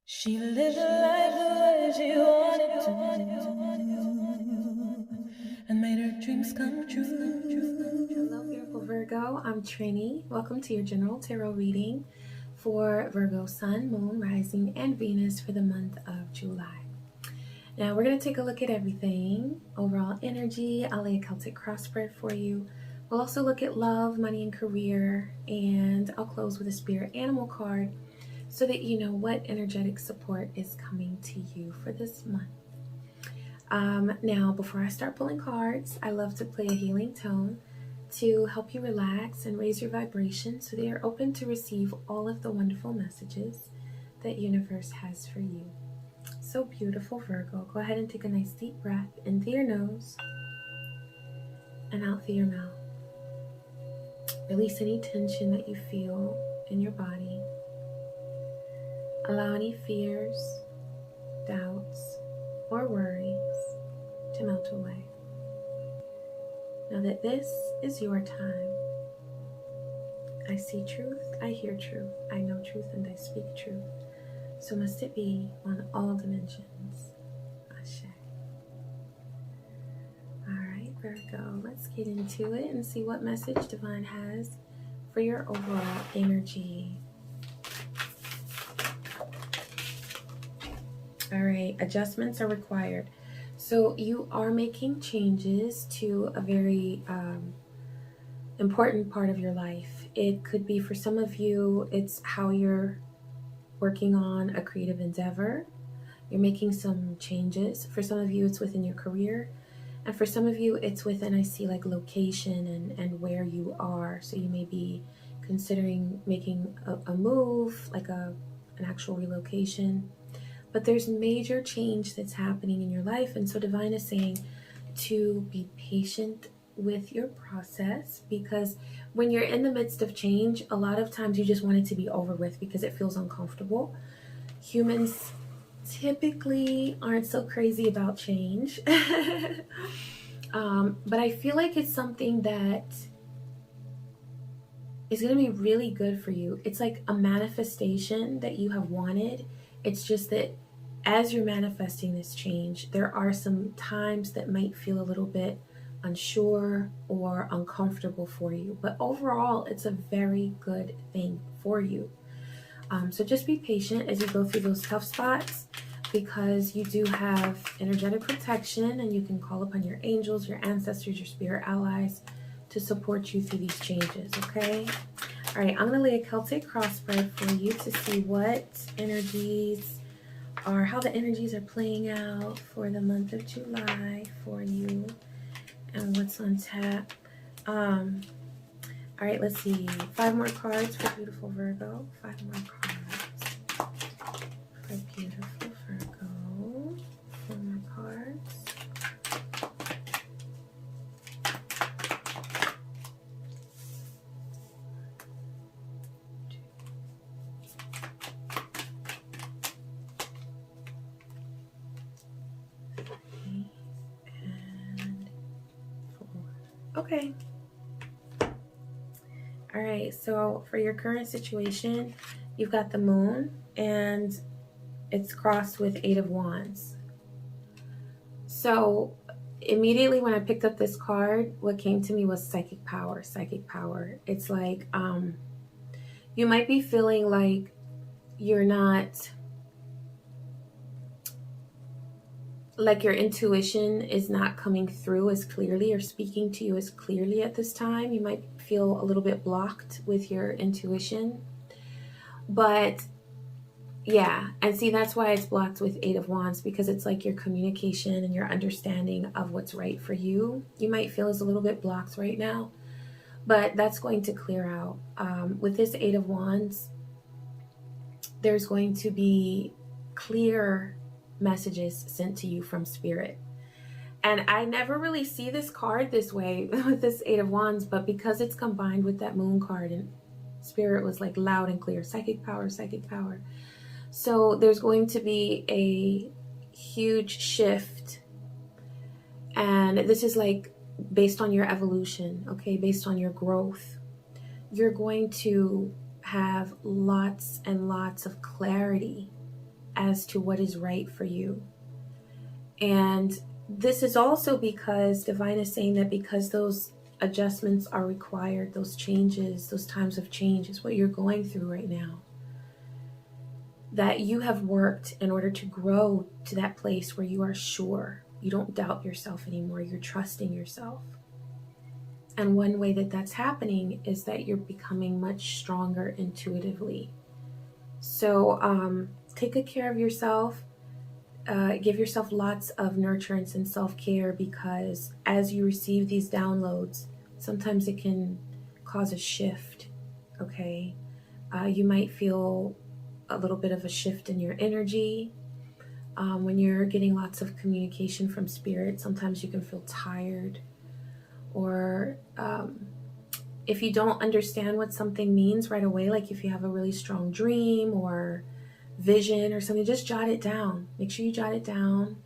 She lived life the way she wanted to and made her dreams come true. Hello, beautiful Virgo. I'm Trini. Welcome to your general tarot reading for Virgo Sun, Moon, Rising, and Venus for the month of July. Now, we're going to take a look at everything. Overall energy. I'll lay a Celtic cross spread for you. We'll also look at love, money, and career. And I'll close with a spirit animal card so that you know what energetic support is coming to you for this month. Now, before I start pulling cards, I love to play a healing tone to help you relax and raise your vibration so that you're open to receive all of the wonderful messages that universe has for you. So beautiful, Virgo. Go ahead and take a nice deep breath in through your nose and out through your mouth. Release any tension that you feel in your body. Allow any fears, doubts, or worries to melt away. Know that this is your time. I see truth, I hear truth, I know truth, and I speak truth. So must it be on all dimensions. Ashe. Alright, Virgo, let's get into it and see what message Divine has for your overall energy. Alright, adjustments are required. So you are making changes to a very important part of your life. It could be, for some of you, it's how you're working on a creative endeavor. You're making some changes. For some of you, it's within your career. And for some of you, it's within, I see, like location and where you are. So you may be considering making a move, like an actual relocation. But there's major change that's happening in your life. And so Divine is saying to be patient with your process, because when you're in the midst of change, a lot of times you just want it to be over with because it feels uncomfortable. Humans typically aren't so crazy about change. But I feel like it's something that is going to be really good for you. It's like a manifestation that you have wanted. It's just that as you're manifesting this change, there are some times that might feel a little bit unsure or uncomfortable for you. But overall, it's a very good thing for you. So just be patient as you go through those tough spots, because you do have energetic protection and you can call upon your angels, your ancestors, your spirit allies to support you through these changes, okay? All right, I'm going to lay a Celtic cross spread for you to see what energies are, how the energies are playing out for the month of July for you and what's on tap. All right, let's see. 5 more cards for beautiful Virgo. 5 more cards for beautiful Virgo. 4 more cards. Okay. All right, so for your current situation, you've got the moon and it's crossed with 8 of Wands. So immediately when I picked up this card, what came to me was psychic power, psychic power. It's like you might be feeling like you're not, like your intuition is not coming through as clearly or speaking to you as clearly at this time. You might feel a little bit blocked with your intuition. But yeah, and see, that's why it's blocked with 8 of Wands, because it's like your communication and your understanding of what's right for you. You might feel is a little bit blocked right now, but that's going to clear out. With this 8 of Wands, there's going to be clear messages sent to you from Spirit. And I never really see this card this way with this 8 of Wands, but because it's combined with that moon card, and Spirit was like loud and clear, psychic power, psychic power. So there's going to be a huge shift. And this is like based on your evolution, okay, based on your growth. You're going to have lots and lots of clarity as to what is right for you. And this is also because Divine is saying that because those adjustments are required, those changes, those times of change is what you're going through right now, that you have worked in order to grow to that place where you are sure. You don't doubt yourself anymore. You're trusting yourself. And one way that that's happening is that you're becoming much stronger intuitively. So take good care of yourself. Give yourself lots of nurturance and self-care, because as you receive these downloads, sometimes it can cause a shift, okay? You might feel a little bit of a shift in your energy. When you're getting lots of communication from spirit, sometimes you can feel tired. Or if you don't understand what something means right away, like if you have a really strong dream or vision or something, just jot it down. Make sure you jot it down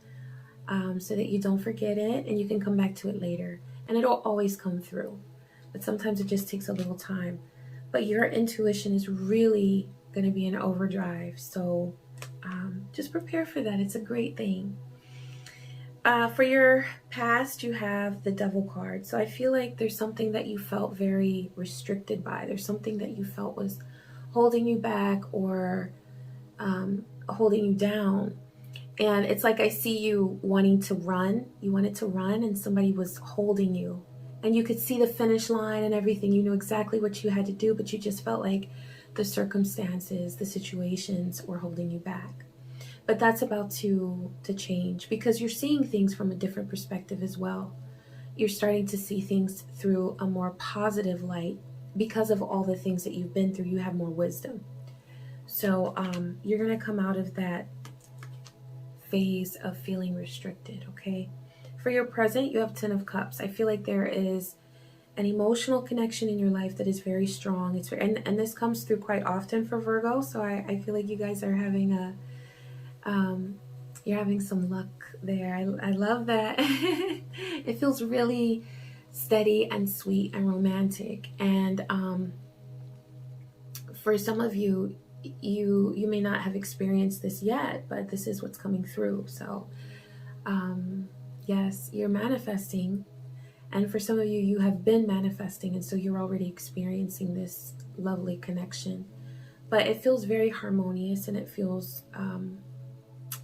so that you don't forget it, and you can come back to it later. And it'll always come through, but sometimes it just takes a little time. But your intuition is really going to be in overdrive, so just prepare for that. It's a great thing. For your past, you have the Devil card. So I feel like there's something that you felt very restricted by. There's something that you felt was holding you back or holding you down. And it's like I see you wanting to run. You wanted to run and somebody was holding you. And you could see the finish line and everything. You knew exactly what you had to do, but you just felt like the circumstances, the situations were holding you back. But that's about to change, because you're seeing things from a different perspective as well. You're starting to see things through a more positive light because of all the things that you've been through. You have more wisdom. So you're going to come out of that phase of feeling restricted, okay? For your present, you have 10 of Cups. I feel like there is an emotional connection in your life that is very strong. It's very, and this comes through quite often for Virgo, so I feel like you guys are having a you're having some luck there. I love that. It feels really steady and sweet and romantic. And for some of you, you may not have experienced this yet, but this is what's coming through. So yes, you're manifesting. And for some of you, you have been manifesting, and so you're already experiencing this lovely connection. But it feels very harmonious, and it feels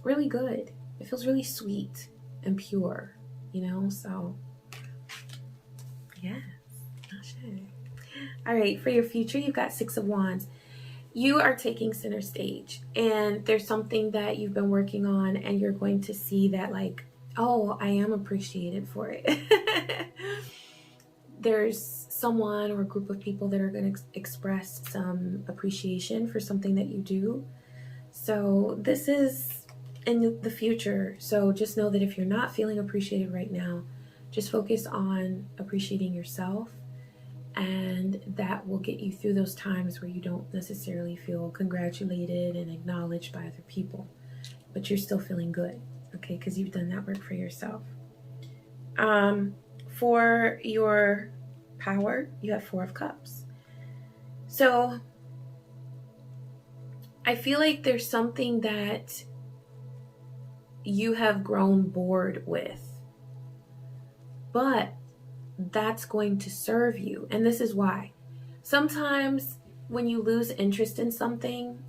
really good. It feels really sweet and pure, you know? So, yes. All right, for your future, you've got 6 of Wands. You are taking center stage, and there's something that you've been working on, and you're going to see that, like, oh, I am appreciated for it. There's someone or a group of people that are going to express some appreciation for something that you do. So this is in the future. So just know that if you're not feeling appreciated right now, just focus on appreciating yourself, and that will get you through those times where you don't necessarily feel congratulated and acknowledged by other people, but you're still feeling good, okay, because you've done that work for yourself. For your power, you have 4 of Cups. So I feel like there's something that you have grown bored with, but that's going to serve you. And this is why. Sometimes when you lose interest in something,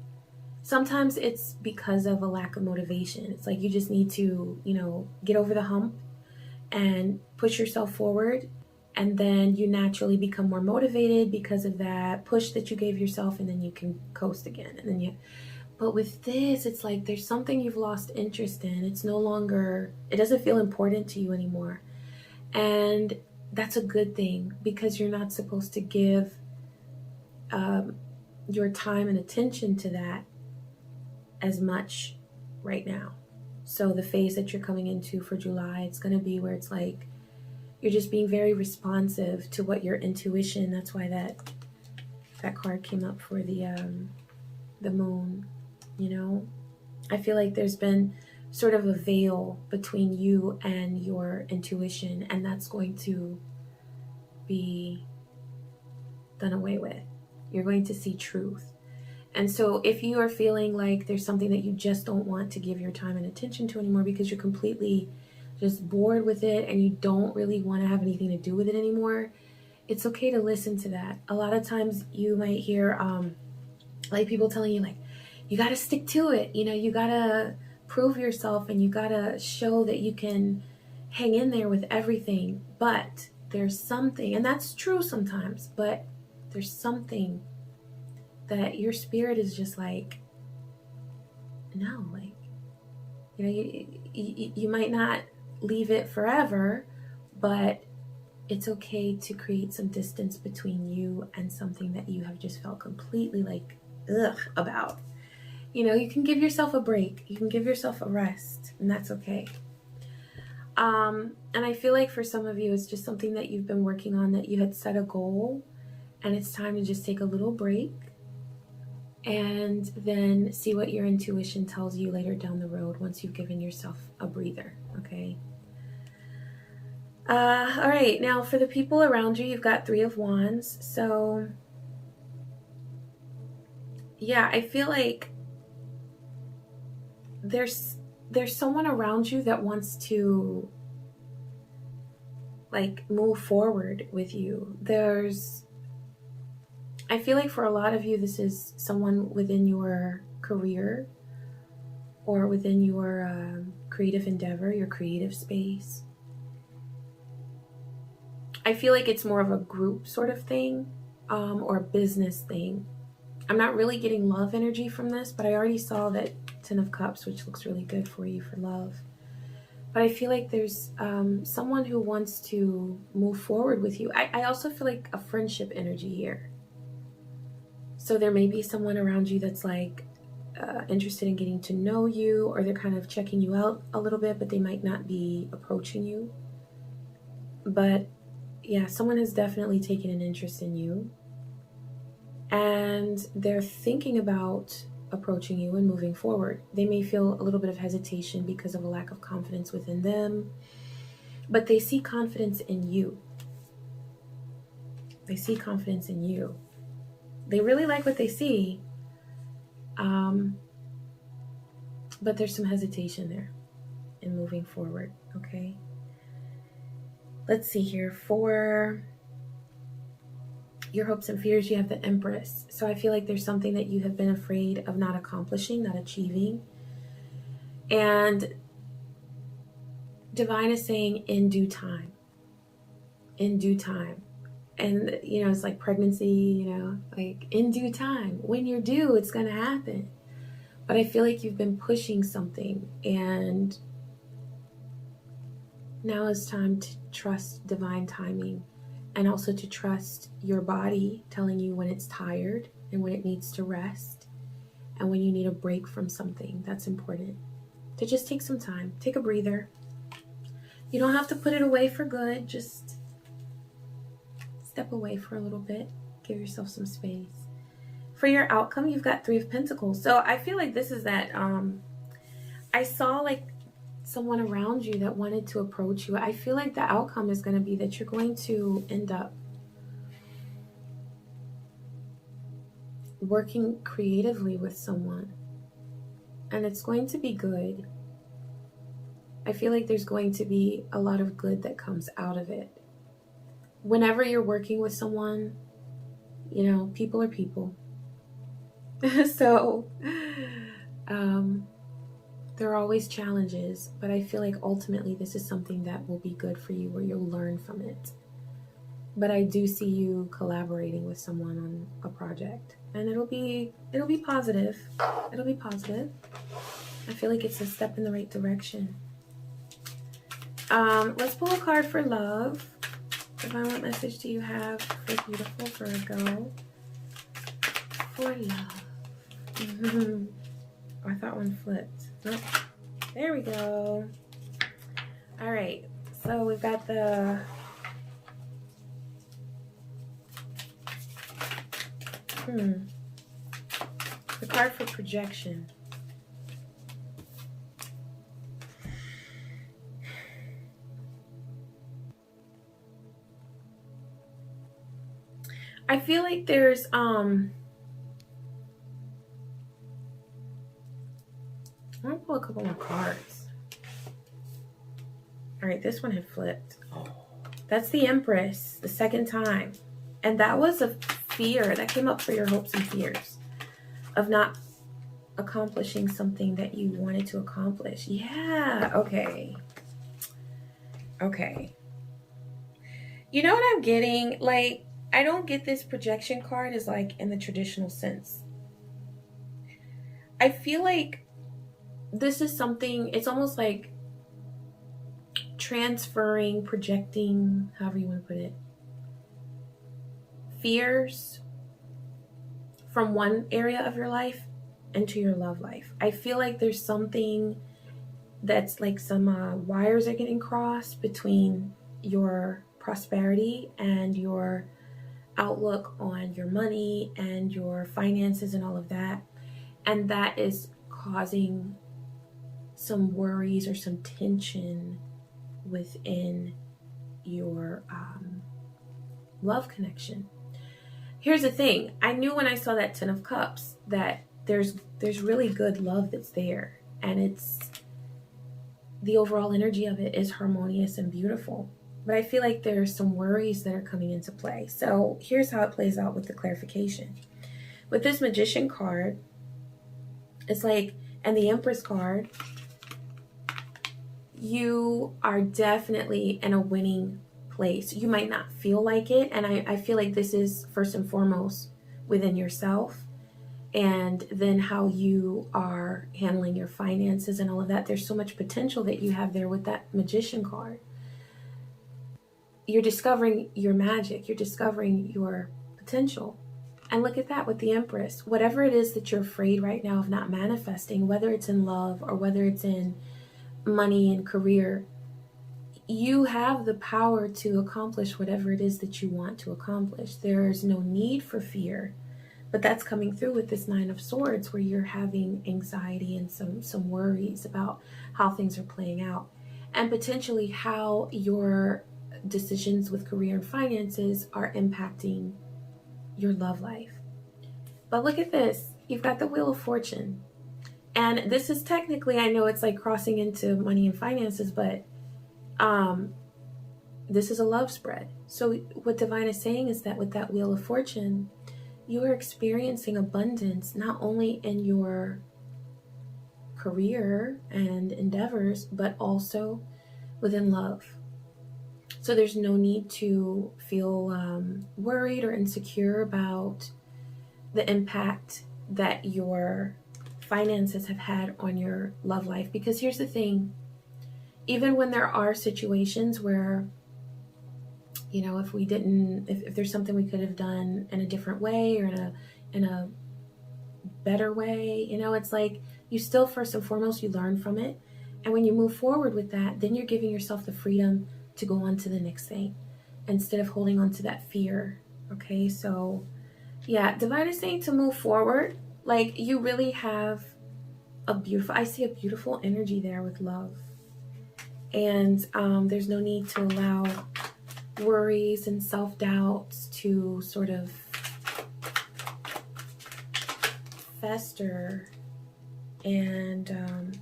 sometimes it's because of a lack of motivation. It's like you just need to, get over the hump and push yourself forward. And then you naturally become more motivated because of that push that you gave yourself, and then you can coast again. And then but with this, it's like there's something you've lost interest in. It's no longer, it doesn't feel important to you anymore. And that's a good thing, because you're not supposed to give your time and attention to that as much right now. So the phase that you're coming into for July, it's going to be where it's like you're just being very responsive to what your intuition. That's why that card came up for the moon. I feel like there's been sort of a veil between you and your intuition, and that's going to be done away with. You're going to see truth. And so if you are feeling like there's something that you just don't want to give your time and attention to anymore because you're completely just bored with it and you don't really want to have anything to do with it anymore, it's okay to listen to that. A lot of times you might hear like people telling you like, you got to stick to it. You know, you got to prove yourself and you got to show that you can hang in there with everything. But there's something, and that's true sometimes, but there's something that your spirit is just like, no, like, you know, you might not leave it forever, but it's okay to create some distance between you and something that you have just felt completely like ugh about. You know, you can give yourself a break, you can give yourself a rest, and that's okay. And I feel like for some of you, it's just something that you've been working on, that you had set a goal, and it's time to just take a little break and then see what your intuition tells you later down the road once you've given yourself a breather, okay? All right, now for the people around you, you've got Three of Wands. So, yeah, I feel like there's someone around you that wants to like move forward with you. I feel like for a lot of you, this is someone within your career or within your creative endeavor, your creative space. I feel like it's more of a group sort of thing, or a business thing. I'm not really getting love energy from this, but I already saw that Ten of Cups, which looks really good for you for love. But I feel like there's someone who wants to move forward with you. I also feel like a friendship energy here. So there may be someone around you that's like interested in getting to know you, or they're kind of checking you out a little bit, but they might not be approaching you. But yeah, someone has definitely taken an interest in you, and they're thinking about approaching you and moving forward. They may feel a little bit of hesitation because of a lack of confidence within them, but they see confidence in you. They see confidence in you. They really like what they see, but there's some hesitation there in moving forward, okay? Let's see here. For your hopes and fears, you have the Empress. So I feel like there's something that you have been afraid of not accomplishing, not achieving. And Divine is saying in due time. In due time. And, you know, it's like pregnancy, you know, like in due time. When you're due, it's going to happen. But I feel like you've been pushing something, and now is time to trust divine timing, and also to trust your body telling you when it's tired and when it needs to rest and when you need a break from something. That's important. To just take some time, take a breather. You don't have to put it away for good. Just step away for a little bit. Give yourself some space. For your outcome, you've got Three of Pentacles. So I feel like this is that, I saw like someone around you that wanted to approach you. I feel like the outcome is going to be that you're going to end up working creatively with someone, and it's going to be good. I feel like there's going to be a lot of good that comes out of it. Whenever you're working with someone, you know, people are people. So there are always challenges, but I feel like ultimately this is something that will be good for you, where you'll learn from it. But I do see you collaborating with someone on a project, and it'll be positive. It'll be positive. I feel like it's a step in the right direction. Let's pull a card for love. Divine, what message do you have for beautiful Virgo for love? Oh, I thought one flipped. Oh, there we go. All right, so we've got the card for projection. I feel like there's I'm gonna pull a couple more cards. All right, this one had flipped. That's the Empress, the second time. And that was a fear that came up for your hopes and fears of not accomplishing something that you wanted to accomplish. Yeah, okay. Okay. You know what I'm getting? Like, I don't get this projection card as like in the traditional sense. I feel like this is something, it's almost like transferring, projecting, however you want to put it, fears from one area of your life into your love life. I feel like there's something that's like some wires are getting crossed between your prosperity and your outlook on your money and your finances and all of that. And that is causing some worries or some tension within your love connection. Here's the thing. I knew when I saw that 10 of Cups that there's really good love that's there, and it's the overall energy of it is harmonious and beautiful. But I feel like there's some worries that are coming into play. So here's how it plays out with the clarification. With this Magician card, it's like, and the Empress card, you are definitely in a winning place. You might not feel like it, and I feel like this is first and foremost within yourself, and then how you are handling your finances and all of that. There's so much potential that you have there with that Magician card. You're discovering your magic, you're discovering your potential. And look at that with the Empress. Whatever it is that you're afraid right now of not manifesting, whether it's in love or whether it's in money and career, you have the power to accomplish whatever it is that you want to accomplish. There's no need for fear, but that's coming through with this Nine of Swords, where you're having anxiety and some worries about how things are playing out, and potentially how your decisions with career and finances are impacting your love life. But look at this. You've got the Wheel of Fortune. And this is technically, I know it's like crossing into money and finances, but this is a love spread. So what Divine is saying is that with that Wheel of Fortune, you are experiencing abundance, not only in your career and endeavors, but also within love. So there's no need to feel worried or insecure about the impact that your finances have had on your love life. Because here's the thing, even when there are situations where, you know, if there's something we could have done in a different way or in a better way, you know, it's like you still, first and foremost, you learn from it. And when you move forward with that, then you're giving yourself the freedom to go on to the next thing instead of holding on to that fear. Okay, so yeah, Divine is saying to move forward. Like, you really have I see a beautiful energy there with love. And there's no need to allow worries and self-doubts to sort of fester and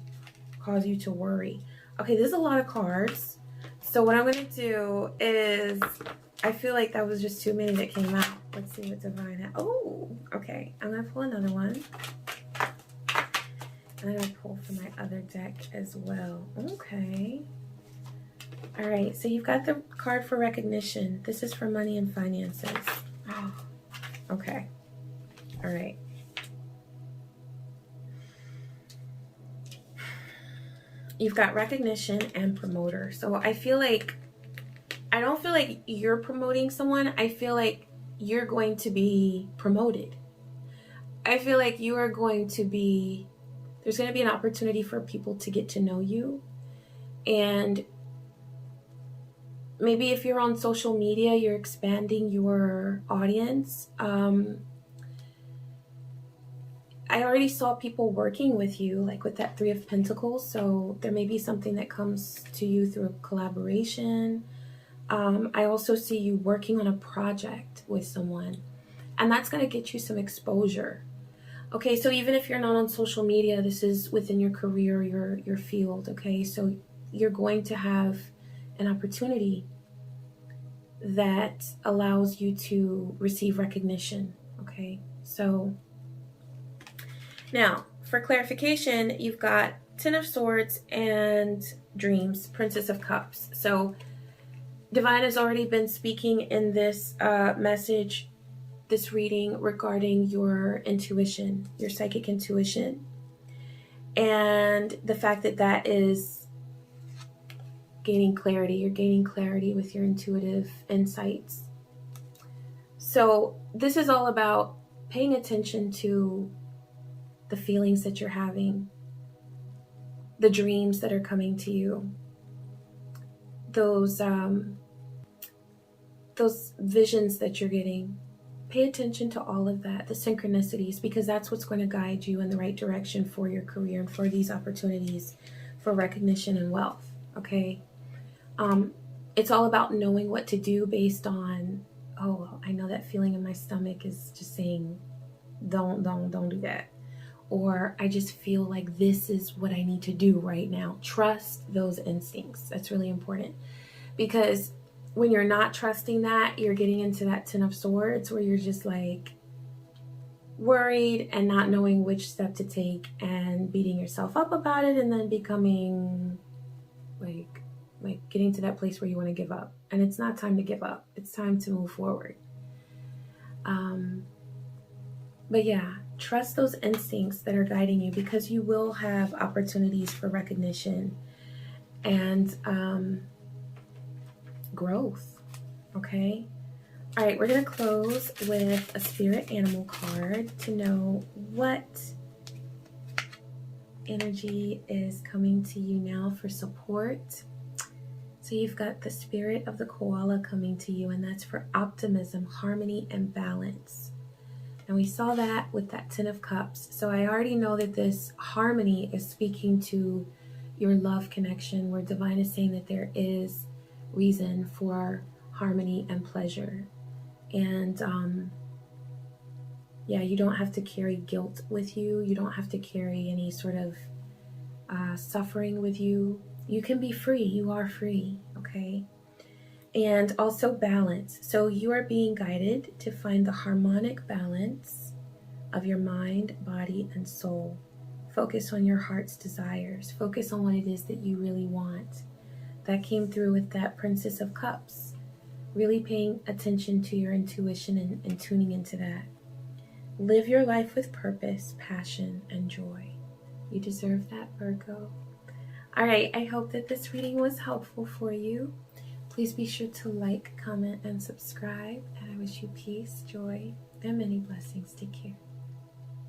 cause you to worry. Okay, there's a lot of cards. So what I'm going to do is, I feel like that was just too many that came out. Let's see what Divine had. Oh, okay. I'm going to pull another one. And I'm going to pull from my other deck as well. Okay. All right. So you've got the card for recognition. This is for money and finances. Oh, okay. All right. You've got recognition and promoter. So I don't feel like you're promoting someone. I feel like you're going to be promoted. I feel like there's going to be an opportunity for people to get to know you. And maybe if you're on social media, you're expanding your audience. I already saw people working with you, like with that Three of Pentacles. So there may be something that comes to you through a collaboration. I also see you working on a project with someone, and that's going to get you some exposure. Okay, so even if you're not on social media, this is within your career, your field, okay? So you're going to have an opportunity that allows you to receive recognition, okay? So now, for clarification, you've got Ten of Swords and Dreams, Princess of Cups. So Divine has already been speaking in this message, this reading, regarding your intuition, your psychic intuition, and the fact that that is gaining clarity. You're gaining clarity with your intuitive insights. So this is all about paying attention to the feelings that you're having, the dreams that are coming to you, those visions that you're getting. Pay attention to all of that, the synchronicities, because that's what's going to guide you in the right direction for your career and for these opportunities for recognition and wealth. Okay. It's all about knowing what to do based on, oh, I know that feeling in my stomach is just saying, don't do that. Or I just feel like this is what I need to do right now. Trust those instincts. That's really important, because when you're not trusting that, you're getting into that Ten of Swords where you're just like worried and not knowing which step to take and beating yourself up about it, and then becoming like getting to that place where you want to give up. And it's not time to give up. It's time to move forward. But yeah, trust those instincts that are guiding you, because you will have opportunities for recognition and growth. Okay. All right, we're going to close with a spirit animal card to know what energy is coming to you now for support. So you've got the spirit of the koala coming to you, and that's for optimism, harmony, and balance. And we saw that with that Ten of Cups. So I already know that this harmony is speaking to your love connection, where Divine is saying that there is reason for harmony and pleasure. And yeah, you don't have to carry guilt with you. You don't have to carry any sort of suffering with you. You can be free. You are free, okay? And also balance. So you are being guided to find the harmonic balance of your mind, body, and soul. Focus on your heart's desires. Focus on what it is that you really want. That came through with that Princess of Cups. Really paying attention to your intuition and tuning into that. Live your life with purpose, passion, and joy. You deserve that, Virgo. All right, I hope that this reading was helpful for you. Please be sure to like, comment, and subscribe. And I wish you peace, joy, and many blessings. Take care.